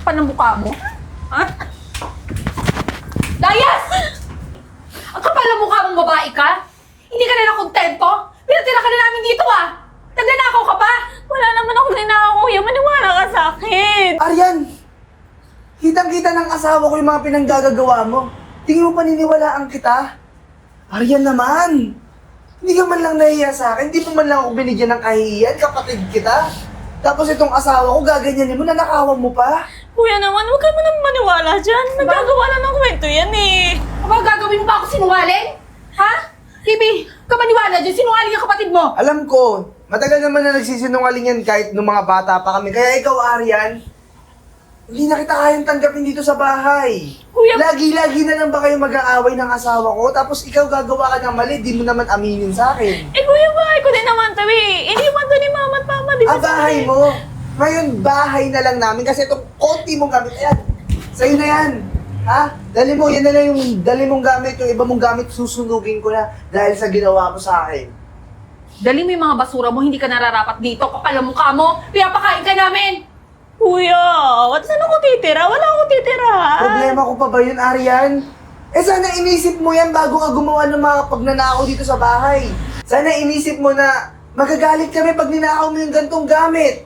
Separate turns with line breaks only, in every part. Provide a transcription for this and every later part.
kapal ng mukha mo? Ha? Dayas! Ang kapal ng mukha mong babae ka? Hindi ka na nakontento? Pinatira ka na namin dito ah! Nagnanakaw ka pa?
Wala naman ako ninakaw, kuya. Maniwala ka sa akin.
Aryan! Kitang-kita ng asawa ko yung mga pinanggagawa mo. Tingin mo paniniwalaan kita? Aryan naman! Hindi ka man lang nahiya sa akin. Hindi mo man lang ako binigyan ng kahihiyan. Kapatid kita. Tapos itong asawa ko, gaganyanin mo, nanakawan mo pa.
Kuya naman, huwag ka mo naman maniwala dyan. Nagagawa lang ng kwento yan eh.
Aba, gagawin mo pa ako sinungaling? Ha? Bibi, kamaniwala dyan, sinungaling yung kapatid mo.
Alam ko, matagal naman na nagsisinungaling yan kahit nung mga bata pa kami. Kaya ikaw, Aryan, hindi na kita kayang tanggapin dito sa bahay.
Kuya-
Lagi-lagi na lang ba kayo mag-aaway ng asawa ko? Tapos ikaw gagawa ka ng mali, di mo naman aminin sa akin.
Eh kuya, bahay ko din naman to eh. Iniwan to ni mama at papa, di ba?
Bahay mo. Ngayon, bahay na lang namin kasi itong konti mong gamit, ayan, sa'yo na yan. Ha? Dali mo, yan na lang yung dali mong gamit, yung iba mong gamit, susunugin ko na dahil sa ginawa mo sa akin.
Dali mo yung mga basura mo, hindi ka nararapat dito. Kapal ang mukha mo, pinapakain ka namin.
Kuya, saan ako titira? Wala ako titira.
Problema ko pa ba yun, Aryan? Eh sana inisip mo yan bago ka gumawa ng mga pagnanakaw dito sa bahay. Sana inisip mo na magagalit kami pag ninakaw mo yung gantong gamit.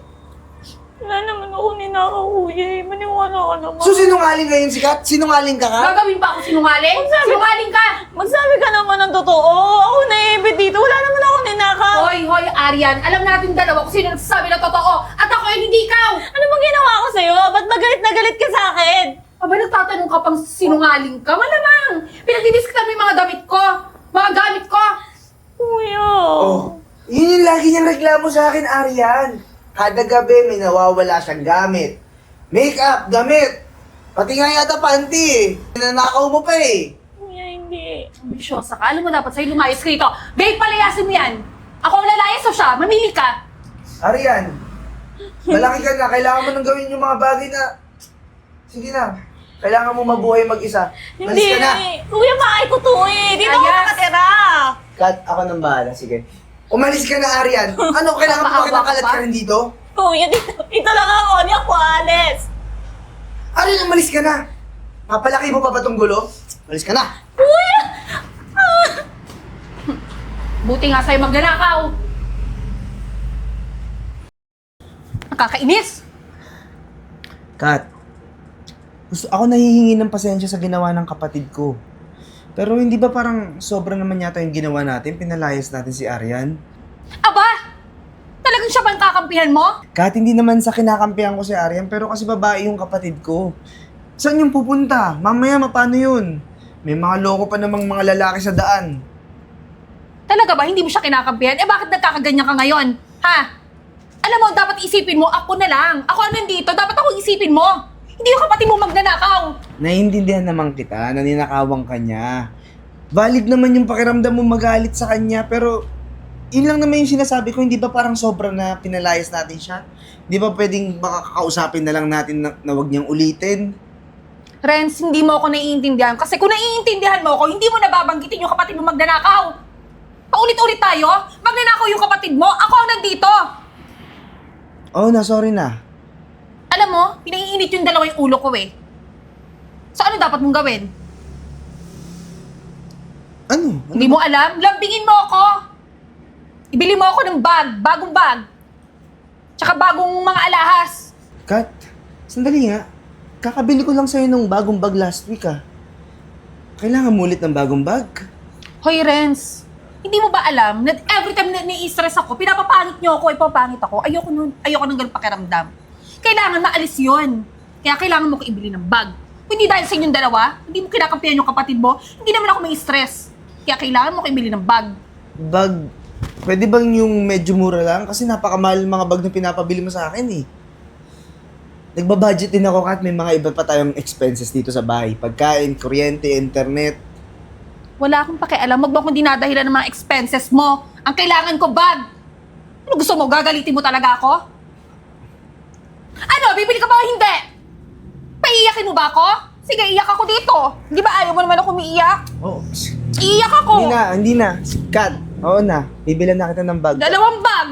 Wala naman ako ninakaw, kuya eh. Maniwala ka naman.
So sinungaling ngayon si Kat? Sinungaling ka ka?
Gagawin pa ako sinungaling? Sinungaling ka!
Magsabi ka naman ng totoo. Ako naiibig dito. Wala naman ako ninakaw.
Hoy, Aryan, alam natin dalawa kung sino nagsasabi ng totoo. At ako ay hindi ikaw!
Ano bang ginawa ko sa'yo? Ba't magalit na galit ka sa akin?
Aba, nagtatanong ka pang sinungaling ka? Malamang! Pinagdidiskutan mo yung mga damit ko! Mga gamit ko!
Kuya.
Oh, yun yung lagi niyang reklamo sa akin, Aryan. Kada gabi may nawawala siyang gamit. Make-up, damit. Pati nga yata panty eh. Nanakaw mo pa eh.
Kuya, hindi.
Ambisyosa ka. Alam mo dapat sa'yo lumayas ka ito. Babe, palayasin mo yan! Ako ang lalayas o siya? Mamili ka!
Aryan, malaki ka na. Kailangan mo nang gawin yung mga bagay na... Sige na. Kailangan mo mabuhay mag-isa.
Hindi.
Malis ka na.
Kuya, maay ko to eh. Dito ako
Ayas.
nakatira.
Kat, ako nang bahala. Sige. Umalis ka na, Aryan. Ano, kailangan mo
Papaawa
bakit nakalat
ka pa?
ka rin dito?
Kuya, dito lang ako. Hindi ako alis.
Aryan, umalis ka na. Papalaki mo pa ba tong gulo? Umalis ka na.
Kuya!
Buti nga sa'yo magnanakaw! Nakakainis!
Kat, ako nahihingi ng pasensya sa ginawa ng kapatid ko. Pero hindi ba parang sobra naman yata yung ginawa natin? Pinalayas natin si Aryan?
Aba! Talagang siya ba ang kakampihan mo?
Kat, hindi naman sa kinakampihan ko si Aryan, pero kasi babae yung kapatid ko. Saan yung pupunta? Mamaya, paano yun? May mga loko pa namang mga lalaki sa daan.
Talaga ba hindi mo siya kinakampihan? Eh bakit nagkakaganyan ka ngayon? Ha? Alam mo, dapat isipin mo, ako na lang. Ako ang nandito, dapat ako isipin mo. Hindi yung kapatid mo magnanakaw.
Naiintindihan naman kita na ninakawang kanya. Valid naman yung pakiramdam mo magalit sa kanya, pero yun lang naman yung sinasabi ko, hindi ba parang sobra na pinalayas natin siya? Di ba pwedeng baka kakausapin na lang natin na wag niyang ulitin?
Renz, hindi mo ako naiintindihan. Kasi kung naiintindihan mo ako, hindi mo nababanggitin yung kapatid mo magnanakaw. Paulit-ulit tayo, magnanakaw yung kapatid mo, ako ang nandito.
Oh, sorry na.
Alam mo, pinaiinit yung dalawa yung ulo ko eh. So ano dapat mong gawin?
Ano?
Hindi mo alam? Lambingin mo ako! Ibili mo ako ng bag, bagong bag. Tsaka bagong mga alahas.
Kat, sandali nga. Kakabili ko lang sa'yo ng bagong bag last week ah. Kailangan mo ulit ng bagong bag.
Hoy Renz, hindi mo ba alam na every time na nai-stress ako, pinapapangit niyo ako, ipapangit ako, ayoko ng ganun pakiramdam. Kailangan maalis yon. Kaya kailangan mo ko ibili ng bag. Kung hindi dahil sa inyong dalawa, hindi mo kinakampihan yung kapatid mo, hindi naman ako may stress. Kaya kailangan mo ko ibili ng bag.
Bag? Pwede bang yung medyo mura lang? Kasi napakamahal mga bag na pinapabili mo sa akin eh. Nagbabudget din ako kahit may mga iba pa tayong expenses dito sa bahay. Pagkain, kuryente, internet.
Wala akong pakialam, wag mo akong dinadahilan ng mga expenses mo. Ang kailangan ko, bag. Ano gusto mo, gagalitin mo talaga ako? Ano, bibili ka ba o hindi? Paiiyakin mo ba ako? Sige, iyak ako dito. Di ba ayaw mo naman ako umiiyak?
Oh,
Iiyak ako.
hindi na. Kat, oo na. Bibilan na kita ng bag.
Dalawang bag.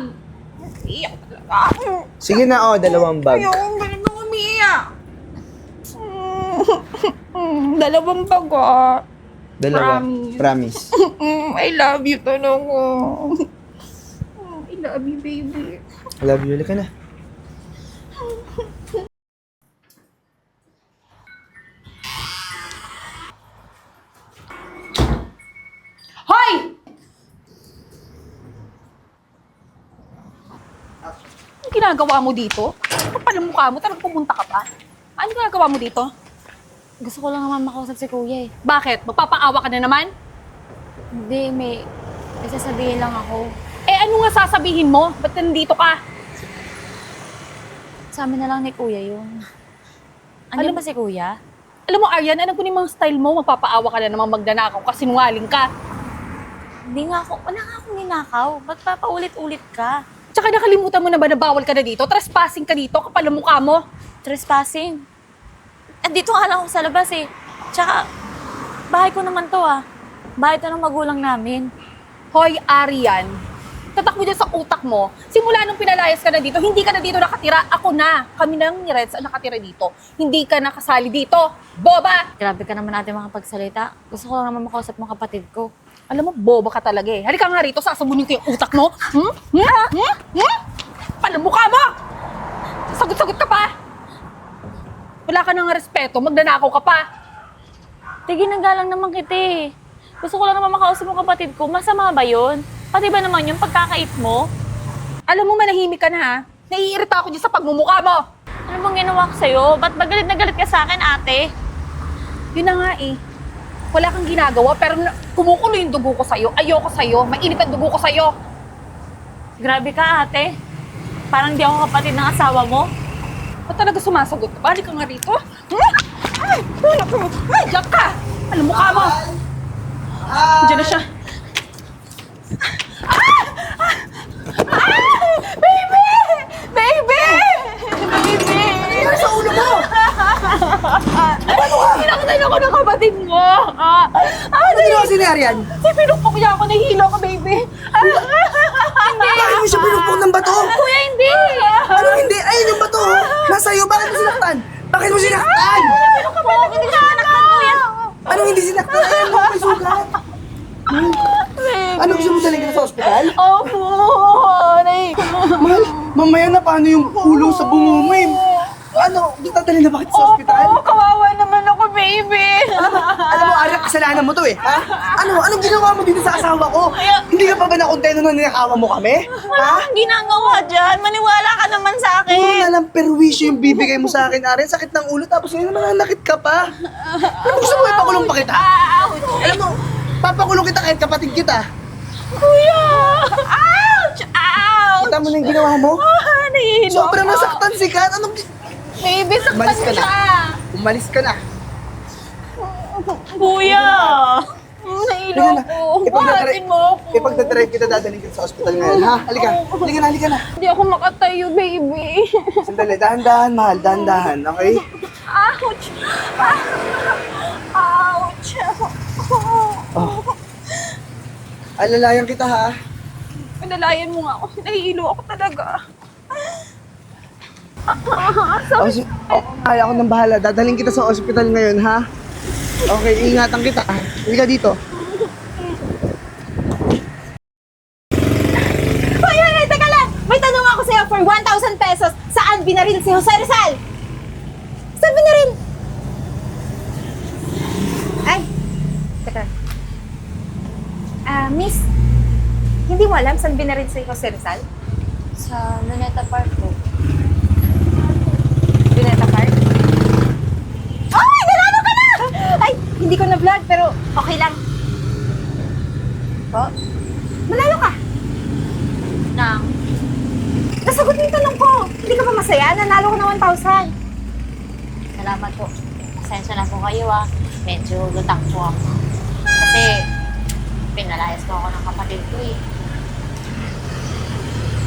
Iiyak talaga ako.
Sige na, dalawang bag.
Ayaw, ganun na umiiyak. Dalawang baga.
Dalawa.
Promise.
Promise.
I love you talaga. I love you, baby.
I love you. Halika na.
Hoy! Anong ginagawa mo dito? Kapal ang mukha mo, talagang pumunta ka pa. Anong ginagawa mo dito?
Gusto ko lang naman makausap si kuya eh.
Bakit? Magpapaawa ka na naman?
Hindi, may sasabihin lang ako.
Eh, ano nga sasabihin mo? Ba't nandito ka?
Sa amin na lang ni kuya yun.
Alam-
Andiyan ba si kuya?
Alam mo, Aryan, alam ko yung mga style mo, magpapaawa ka na naman magnanakaw kasi sinungaling ka.
Wala nga akong ninakaw. Ba't papaulit-ulit ka?
Tsaka nakalimutan mo na ba na bawal ka na dito? Trespassing ka dito, kapal ang mukha mo.
Trespassing. At dito nga lang ako sa labas eh. Tsaka, bahay ko naman to ah. Bahay to ng magulang namin.
Hoy, Aryan, tatak mo dyan sa utak mo. Simula nung pinalayas ka na dito, hindi ka na dito nakatira. Ako na. Kami nang ni Reds ang nakatira dito. Hindi ka nakasali dito. Boba!
Grabe ka naman natin makapagsalita. Gusto ko lang naman makausap mga kapatid ko.
Alam mo, boba ka talaga eh. Halika nga rito, sasabunin ko yung utak mo. Paano mukha mo? Sagot-sagot ka pa. Wala ka nang respeto, magnanakaw ka pa.
Tigil ng galang naman kita eh. Gusto ko lang naman makausap mga kapatid ko. Masama ba yun? Pati ba naman yung pagkakait mo?
Alam mo, manahimik ka na ha. Naiirita ako dyan sa pagmumukha mo.
Ano bang ginawa ko sa'yo? Ba't ba galit na galit ka sa akin, ate?
Yun na nga eh. Wala kang ginagawa, pero kumukulo yung dugo ko sa'yo. Ayoko sa'yo. Mainit ang dugo ko sa'yo.
Grabe ka, ate. Parang di ako kapatid ng asawa mo.
Ba't talaga sumasagot ka? Balik ka nga rito. Ay, diyak ka. Alam mo ka mo. Diyan na siya. Baby! Baby! Baby!
Ano sa ulo mo?
Pinakasan ako ng kapatid mo.
Ano ginawa si Arian?
Pinupok niya ako. Nahihilo ko, baby.
Bakit mo siya pinupok ng bato?
Kuya, hindi!
Ano hindi? Ayun yung bato. Nasa iyo. Bakit mo sinaktan? Bakit mo sinaktan?
Hindi ka nakakita, kuya!
Anong hindi sinaktan? Ayun, may sugat. Ano gusto mo dalhin kita sa ospital?
Opo.
Mahal, mamaya na paano yung ulo sa bungo mo eh? Ano, dadalhin na bakit sa ospital?
Opo, kawawa naman ako, baby.
Alam mo, Aria, kasalanan mo to eh. Ha? Anong ginawa mo dito sa asawa ko? Hindi ka pa ba nakontento na ninakawan mo kami?
Wala kang ginagawa dyan. Maniwala ka naman sa
Puro
akin.
na lang perwisyo yung bibigay mo sa akin, Aria. Sakit ng ulo, tapos ngayon mananakit ka pa. Ano mo gusto mo, ipakulong pa kita? Alam mo, papakulong kita kahit kapatid kita.
Kuya! Ouch! Ouch!
Kita mo na yung ginawa mo?
Nahihilo
Sobrang
ako.
nasaktan si Kat. Anong...
Baby, saktan
Umalis ka na.
siya.
Umalis ka na.
Kuya!
Nahihilo
Halika na.
ako. Buhatin mo ako.
Ipagdadrive kita, dadalhin kita sa ospital ngayon, ha? Halika. Halika na, halika na.
Hindi ako makatayo, baby.
Sandali, dahan-dahan, mahal. Dahan-dahan, okay?
Ouch! Ouch!
Oh. Alalayan kita, ha?
Pinalayan mo nga ako. Nahihilo ako talaga.
Kaya ako nang bahala. Dadalhin kita sa ospital ngayon, ha? Okay, ingatan kita. Halika dito.
Hoy, teka lang! May tanong ako sa'yo for 1,000 pesos. Saan binaril si Jose Rizal? Saan binaril? Ay, teka. Miss, hindi mo alam saan binaril si Jose Rizal?
Sa Luneta Park po.
Luneta Park? Ay, nanalo ka na! Ay, hindi ko na-vlog pero okay lang. Po? Manalo ka.
Nang,
Nasagot mo yung tanong ko. Hindi ka ba masaya? Nanalo ko na 1,000.
salamat po. Pasensya na po kayo ah. Medyo lutang po ako. Kasi, pinalayas po ako ng kapatid ko eh.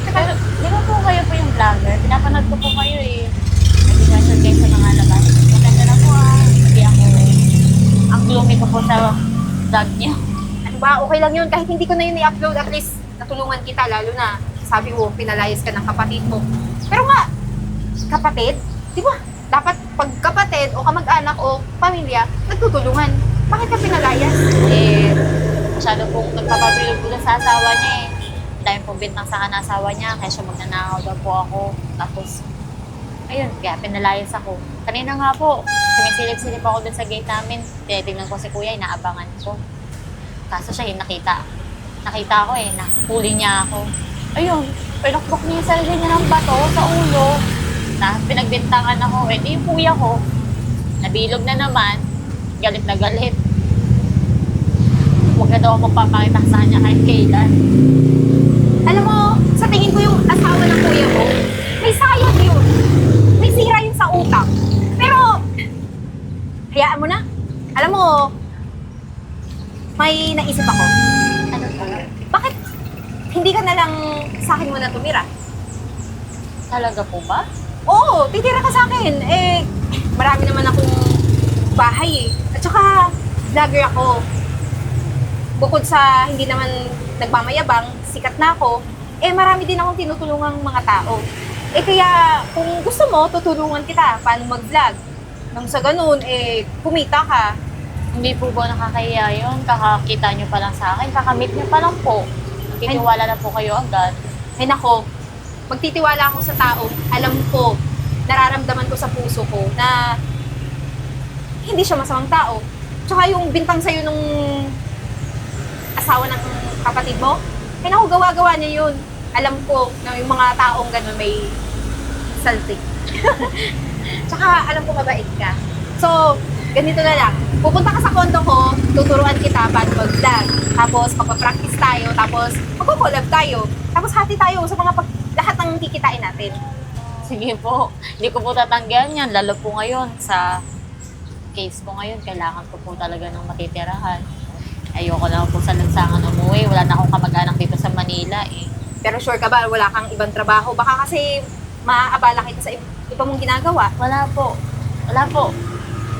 Pero, di ba po kayo po yung vlogger? Pinapanood ko po kayo eh. Nag-question kayo sa mga labas. Maganda na po ah. Hindi ako, ang gloomy ko po sa vlog niyo.
Ano ba? Okay lang yun. Kahit hindi ko na yun i-upload, at least natulungan kita. Lalo na sabi mo, pinalayas ka ng kapatid mo. Pero nga, kapatid? Di ba? Dapat pag kapatid o kamag-anak o pamilya, nagtutulungan? Bakit ka pinalayas?
Eh, masyado pong nagpapabilog po sa asawa niya eh. Dahil pong bintang sa asawa niya, kaya siya magnanakaw daw po ako. Tapos, ayun, kaya pinalayas ako. Kanina nga po, sumisilip-silip ako dun sa gate namin. Tinitignan ko si kuya, inaabangan ko. Kaso siya yung nakita. Nakita ko eh, nakuli niya ako. Ayun, pinakbok niya yung sarili niya ng bato sa ulo. Na pinagbintangan ako, eh di yung kuya ko. Nabilog na naman, galit na galit. Huwag na daw ako magpapakita sa kanya kahit kailan.
Alam mo, sa tingin ko yung asawa ng kuya mo, may sayang yun. May sira yun sa utak. Pero, hayaan mo na. Alam mo, may naisip ako.
Ano po?
Bakit hindi ka na lang sa akin muna tumira?
Talaga po ba?
Oo, titira ka sa akin. Eh, marami naman akong bahay eh. At saka, vlogger ako. Bukod sa hindi naman nagmamayabang, sikat na ako, eh marami din akong tinutulungang mga tao. Eh kaya, kung gusto mo, tutulungan kita paano mag-vlog. Nang sa ganun, eh, kumita ka.
Hindi po ba nakakahiya yun? Kakakita nyo pa lang sa akin, kakamit nyo pa lang po. Nagtitiwala na po kayo agad.
Ay nako, magtitiwala ako sa tao. Alam ko, nararamdaman ko sa puso ko na hindi siya masamang tao. Tsaka yung bintang sa'yo nung asawa ng kapatid mo, ay naku, gawa-gawa niya yun. Alam ko na yung mga taong gano'n may salty. Tsaka alam ko mabait ka. So, ganito na lang. Pupunta ka sa kondo ko, tuturuan kita paano mag-vlog. Tapos, magpa-practice tayo. Tapos, magko-collab tayo. Tapos, hati tayo sa mga lahat ng kikitain natin.
Sige po, hindi ko po tatanggihan yan. Lalo po ngayon sa case ko ngayon, kailangan ko po talaga ng matitirahan. Ayoko na po sa lansangan umuwi. Wala na akong kamag-anak dito sa Manila eh.
Pero sure ka ba, wala kang ibang trabaho? Baka kasi maaabala kita sa iba mong ginagawa.
Wala po. Wala po.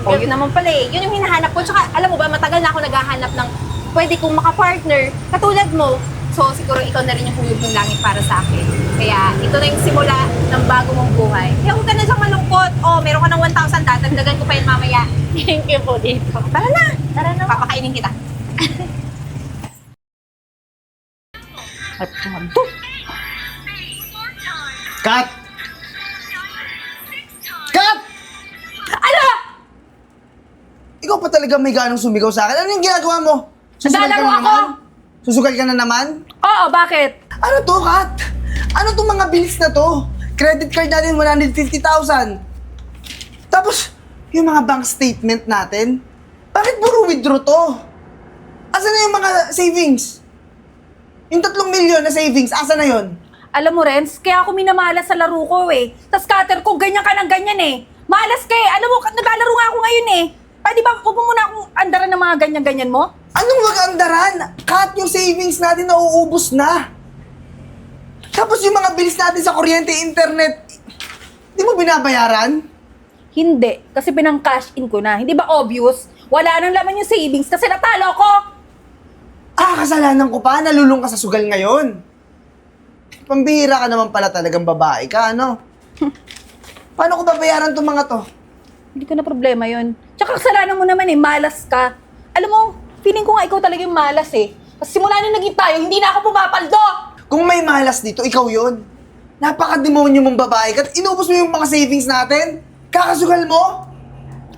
O, yun naman pala eh. Yun yung hinahanap ko. Tsaka, alam mo ba, matagal na ako naghahanap ng pwede kong makapartner katulad mo. So, siguro ikaw na rin yung hulog ng langit para sa akin. Kaya, ito na yung simula ng bago mong buhay. Kaya huwag ka na siyang malungkot. O, meron ka ng 1,000, dadagdagan ko pa yan mamaya.
Thank you po dito.
Tara na!
Tara na.
Papakainin kita. At to.
Cut! Cut!
Ala!
Ikaw pa talaga may ganong sumigaw sa akin. Ano yung ginagawa mo?
Naglalaro
na
ako!
naman? Susugal ka na naman?
Oo, bakit?
Ano to, Kat? Ano tong mga bills na to? Credit card natin, 150,000. Tapos, yung mga bank statement natin, bakit puro withdraw to? Asa na yung mga savings? Yung 3 milyon na savings, asa na yon?
Alam mo, Renz, kaya ako minamalas sa laro ko eh. Tas cutter ko, ganyan ka ng ganyan eh. Malas ka eh. Alam mo, naglalaro nga ako ngayon eh. Pwede ba, huwag mo muna akong andaran ng mga ganyan-ganyan mo?
Anong mag-andaran? Kat, yung savings natin nauubos na. Tapos yung mga bills natin sa kuryente, internet, di mo binabayaran?
Hindi, kasi pinang-cash in ko na. Hindi ba obvious? Wala nang laman yung savings kasi natalo ko!
Ah, kasalanan ko pa, nalulung ka sa sugal ngayon. Pambihira ka naman pala talagang babae ka, ano? Paano ko babayaran tong mga to?
Hindi ko na problema yun. Tsaka kasalanan mo naman eh, malas ka. Alam mo, feeling ko nga ikaw talaga yung malas eh. Kasi simula na naging tayo, hindi na ako pumapaldo!
Kung may malas dito, ikaw yon. Napaka-demonyo mong babae ka. Inubos mo yung mga savings natin. Kakasugal mo.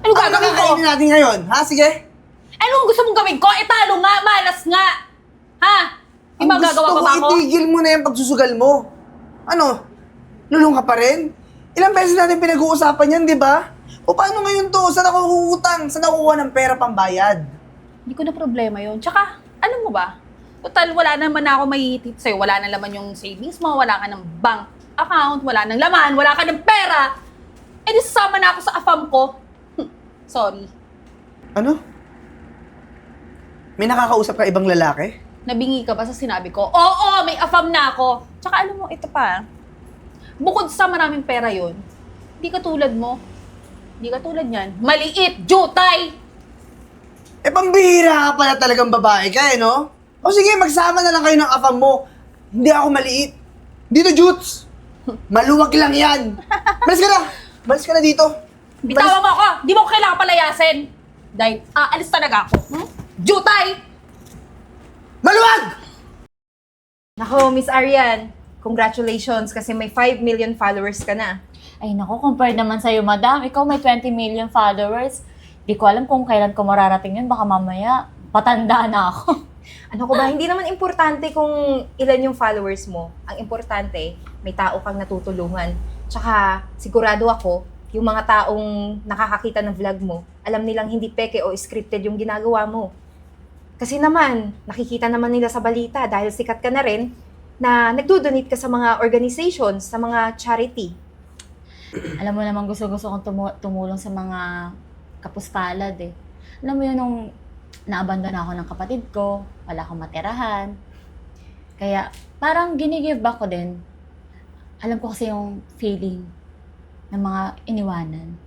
Ano gagawin ko?
nakakainin natin ngayon? Ha, sige?
Anong gusto mong gawin ko? Eh talo nga, malas nga! Ha? May magagawa pa ba
Ang
ako?
gusto ko, itigil mo na yung pagsusugal mo. Ano? Lulong ka pa rin? Ilang beses natin pinag-uusapan yan, di ba? O paano ngayon to? Saan ako uutang? Saan ako kuha ng pera pambayad?
Hindi ko na problema yun. Tsaka, alam mo ba? Total, wala naman ako mahihitit sa'yo. Wala na laman yung savings mo, wala ka ng bank account, wala nang laman, wala ka ng pera. Eh di sasama na ako sa afam ko. Sorry.
Ano? May nakakausap ka ibang lalaki?
Nabingi ka ba sa sinabi ko? Oo, may afam na ako. Tsaka alam mo, ito pa. Bukod sa maraming pera yon, hindi ka tulad mo. Hindi ka tulad yan. Maliit, jutay!
Eh, pambihira ka pala talagang babae ka, eh, no? O sige, magsama na lang kayo ng afam mo. Hindi ako maliit. Dito, Jutes. Maluwag lang yan. Balis ka na. Balis ka na dito.
Bitawan mo ako! Di mo ko kailangan palayasin! Dahil aalis talaga ako. Jutay!
Maluwag!
Nako, Miss Arian, congratulations kasi may 5 million followers ka na.
Ay nako, compared naman sa'yo, madam. Ikaw may 20 million followers. Di ko alam kung kailan ko mararating yun. Baka mamaya, patanda na ako.
Ano ko ba, hindi naman importante kung ilan yung followers mo. Ang importante, may tao kang natutulungan. Tsaka, sigurado ako, yung mga taong nakakakita ng vlog mo, alam nilang hindi peke o scripted yung ginagawa mo. Kasi naman, nakikita naman nila sa balita dahil sikat ka na rin na nagdo-donate ka sa mga organizations, sa mga charity.
Alam mo naman, gusto-gusto kong tumulong sa mga kapuspalad eh. Alam mo yun, nung naabandon ako ng kapatid ko, wala akong matirahan. Kaya parang ginigive back ko din. Alam ko kasi yung feeling ng mga iniwanan.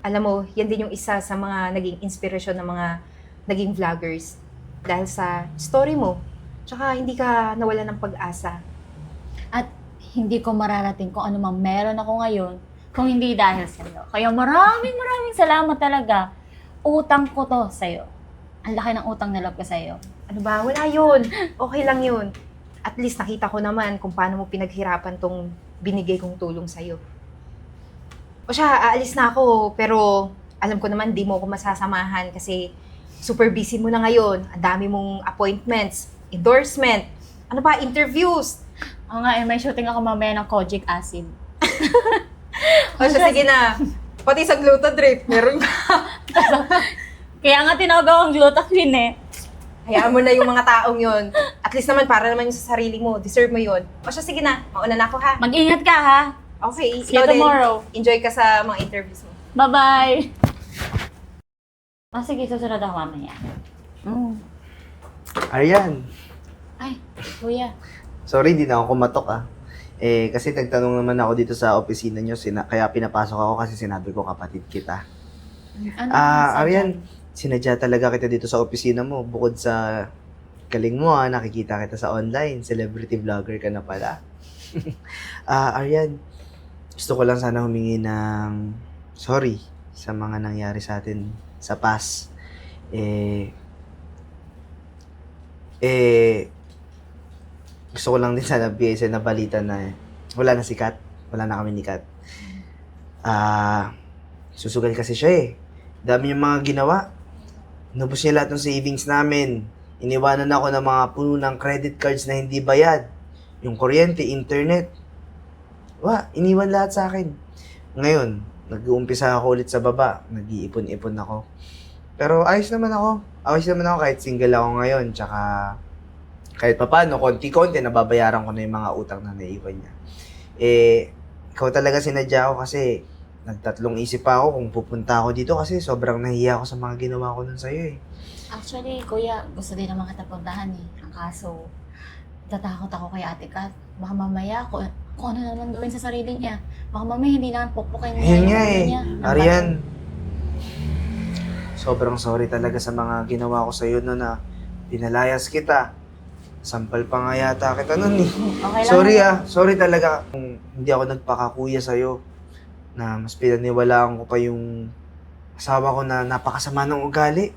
Alam mo, yan din yung isa sa mga naging inspirasyon ng mga naging vloggers. Dahil sa story mo, tsaka hindi ka nawala ng pag-asa.
At hindi ko mararating kung ano mang meron ako ngayon kung hindi dahil sa'yo. Kaya maraming salamat talaga. Utang ko to sa'yo. Ang laki ng utang na loob ko sa'yo.
Ano ba? Wala yun. Okay lang yun. At least nakita ko naman kung paano mo pinaghirapan tong binigay kong tulong sa'yo. O siya, aalis na ako. Pero alam ko naman, di mo ako masasamahan kasi super busy mo na ngayon. Ang dami mong appointments, endorsement, ano pa, interviews.
Oo nga, may shooting ako mamaya ng kojic acid.
O siya, sige na. Pati sa glutadrip, meron ka.
Kaya nga tinawag akong glutathrin eh.
Hayaan mo na yung mga taong yon. At least naman, para naman yung sa sarili mo. Deserve mo yon. O siya, sige na. Mauna na ako, ha?
Mag-ingat ka ha.
Okay,
See you
ikaw din.
tomorrow.
Enjoy ka sa mga interviews mo.
Bye-bye! Sige, susunod ako mamaya.
Arian,
Ay, kuya.
sorry, hindi na ako kumatok kasi nagtanong naman ako dito sa opisina nyo, kaya pinapasok ako kasi sinabi ko kapatid kita.
Ano
Arian, sinadya talaga kita dito sa opisina mo. Bukod sa galing mo nakikita kita sa online. Celebrity vlogger ka na pala. Arian, gusto ko lang sana humingi ng sorry sa mga nangyari sa atin sa past. Gusto ko lang din sana BSN na balita na wala na si Kat. Wala na kami ni Kat. Susugal kasi siya Dami yung mga ginawa. Nubos niya lahat ng savings namin. Iniwanan ako ng mga puno ng credit cards na hindi bayad. Yung kuryente, internet. Iniwan lahat sa akin. Ngayon, nag-uumpisa ako ulit sa baba. Nag-iipon-ipon ako. Pero ayos naman ako. Ayos naman ako kahit single ako ngayon. Tsaka kahit papano, konti-konti, nababayaran ko na yung mga utang na naiwan niya. Ikaw talaga sinadya ako kasi nagtatlong isip pa ako kung pupunta ako dito kasi sobrang nahiya ako sa mga ginawa ko nun sa'yo
Actually, kuya, gusto din naman kita puntahan Ang kaso, tatakot ako kay Ate Kat. Baka mamaya, kung ano naman gawin sa sarili niya. Baka mamaya hindi naman pupukin niya.
Ayun nga
niya.
Arian, sobrang sorry talaga sa mga ginawa ko sa'yo nun na pinalayas kita. Sampal pa nga yata kita nun
Okay lang.
Sorry sorry talaga kung hindi ako nagpakakuya sa'yo na mas pinaniwalaan ko pa yung asawa ko na napakasama ng ugali.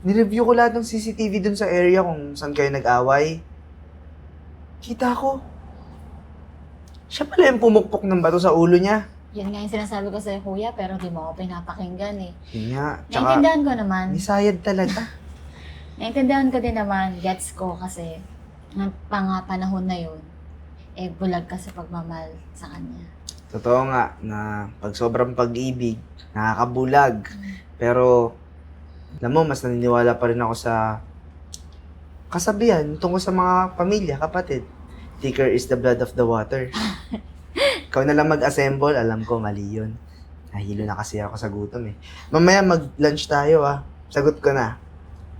Nireview ko lahat ng CCTV dun sa area kung saan kayo nag-away. Kita ko. Siya pala yung pumukpok ng bato sa ulo niya.
Yan nga yung sinasabi ko sa'yo, kuya, pero di mo ako pinapakinggan
Yun nga. Tsaka,
Naintindihan ko naman.
nisayad talaga.
Naintindihan ko din naman. Gets ko kasi ng panahon na yun, bulag ka sa pagmamahal sa kanya.
Totoo nga na pag sobrang pag-ibig, nakakabulag. Pero, alam mo, mas naniniwala pa rin ako sa kasabihan tungkol sa mga pamilya, kapatid. Thicker is the blood of the water. Ikaw na lang mag-assemble, alam ko, mali yun. Nahilo na kasi ako sa gutom Mamaya mag-lunch tayo Sagot ko na.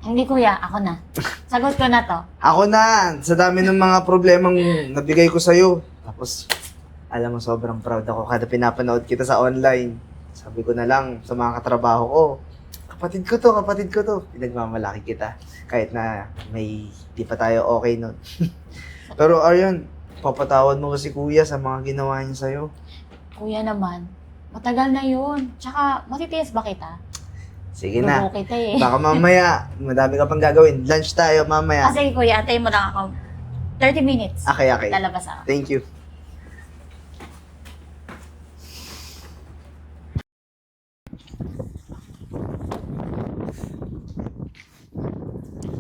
Hindi kuya, ako na. Sagot ko na to.
Ako na! Sa dami ng mga problemang nabigay ko sa'yo. Tapos, alam mo, sobrang proud ako kada pinapanood kita sa online. Sabi ko na lang sa mga katrabaho ko, kapatid ko to. Pinagmamalaki kita. Kahit na may di pa tayo okay nun. Pero Arian, papatawad mo ba si Kuya sa mga ginawa niya sa'yo?
Kuya naman, matagal na yun. Tsaka, matitiis ba kita?
Sige na.
Lubo kita eh.
Baka mamaya, madami ka pang gagawin. Lunch tayo mamaya.
Sige kuya, antayin mo lang ako. 30 minutes.
Okay.
Lalabas ako.
Thank you.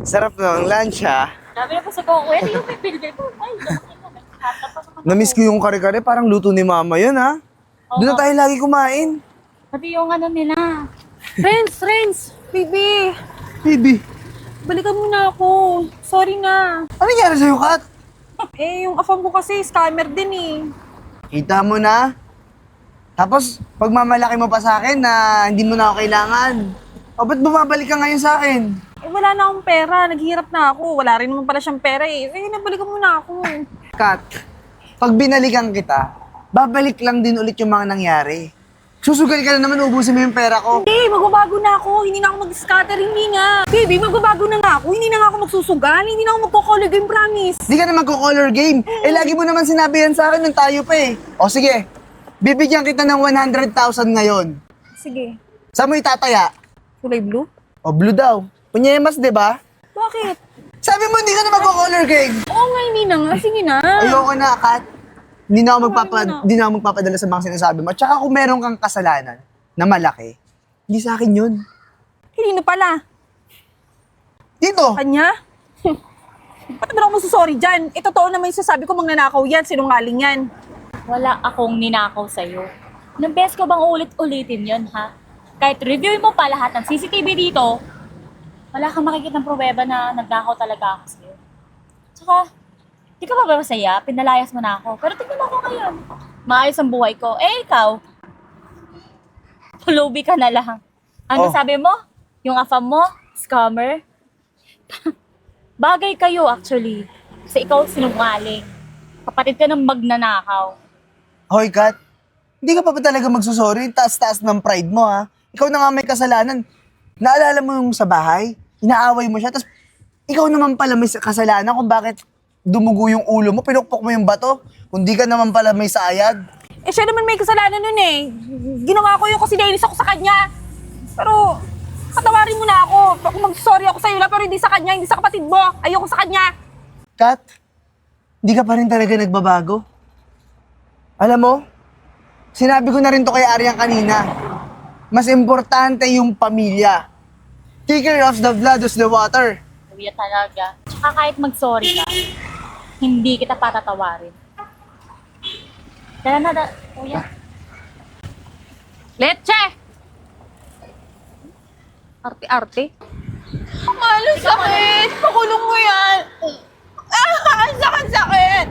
Sarap ng lunch, ha?
Sabi na po sa ko, kuya, di yung pipilder ko. Ay, lumaki na. Nagtatapos ako.
Namiss ko yung kare-kare, parang luto ni mama yun, ha? Doon na tayo lagi kumain.
Pati yung ano nila.
Friends, baby,
Baby,
balikan mo na ako. Sorry na.
ano nangyari sa'yo, Kat?
Eh, yung afam ko kasi scammer din eh.
Kita mo na. Tapos, pagmamalaki mo pa sa akin na hindi mo na ako kailangan. O, ba't bumabalik ka ngayon sa akin?
Eh, wala na akong pera. Naghihirap na ako. Wala rin naman pala siyang pera eh. Eh, nabalikan mo na ako.
Kat, pag binalikan kita, babalik lang din ulit yung mga nangyari. Susugal ka na naman, ubusin mo yung pera ko.
Hindi, magbabago na ako. Hindi na ako mag-scatter. Hindi nga. Baby, magbabago na nga ako. Hindi na nga ako magsusugal. Hindi na ako magko-color game, promise.
Di ka na magko-color game. Eh, lagi mo naman sinabi yan sa akin nung tayo pa eh. O sige, bibigyan kita ng 100,000 ngayon.
Sige.
Saan mo itataya?
Kulay blue?
O, blue daw. Punyemas, di ba?
Bakit?
Sabi mo hindi ka na magko-color game.
Oo nga, hindi na nga. Sige na.
Ayoko na, Kat. Hindi na ako magpapadala sa mga sinasabi mo. Tsaka kung meron kang kasalanan na malaki, hindi sa akin yun.
Kanino pala?
Dito!
Kanya? Ba't ba ako masasorry dyan? Eh, totoo naman yung sasabi ko, magnanakaw yan, sinungaling yan.
Wala akong ninakaw sa'yo. Nang best ko bang ulit-ulitin yon ha? Kahit reviewin mo pa lahat ng CCTV dito, wala kang makikita ng pruweba na nagnakaw talaga ako sa'yo. Tsaka, di ka ba masaya? Pinalayas mo na ako. Pero tingnan mo ako ngayon. Maayos ang buhay ko. Eh, ikaw? Pulubi ka na lang. Ano
Oh.
sabi mo? Yung afam mo? Scammer? Bagay kayo actually. Kasi ikaw sinungaling. Kapatid ka ng magnanakaw.
Hoy, Kat. Hindi ka pa ba talaga magsusorry? Taas-taas ng pride mo, ha? Ikaw na nga may kasalanan. Naalala mo yung sa bahay? Inaaway mo siya, tapos ikaw naman pala may kasalanan kung bakit dumugo yung ulo mo, pinukpok mo yung bato. Kung di ka naman pala may sayad.
Eh, siya naman may kasalanan nun eh. Ginawa ko yun kasi nainis ako sa kanya. Pero, patawarin mo na ako. Ako mag-sorry ako sa'yo na, pero hindi sa kanya, hindi sa kapatid mo. Ayoko sa kanya.
Kat, hindi ka pa rin talaga nagbabago. Alam mo, sinabi ko na rin to kay Arian kanina. Mas importante yung pamilya. Taker of the blood is the water.
Kuya talaga. Tsaka kahit mag-sorry ka, hindi kita patatawarin. Dala na, kuya.
Leche! Arte-arte. Mahal, ang sakit! Pakulong mo yan! Ah, ang sakit-sakit!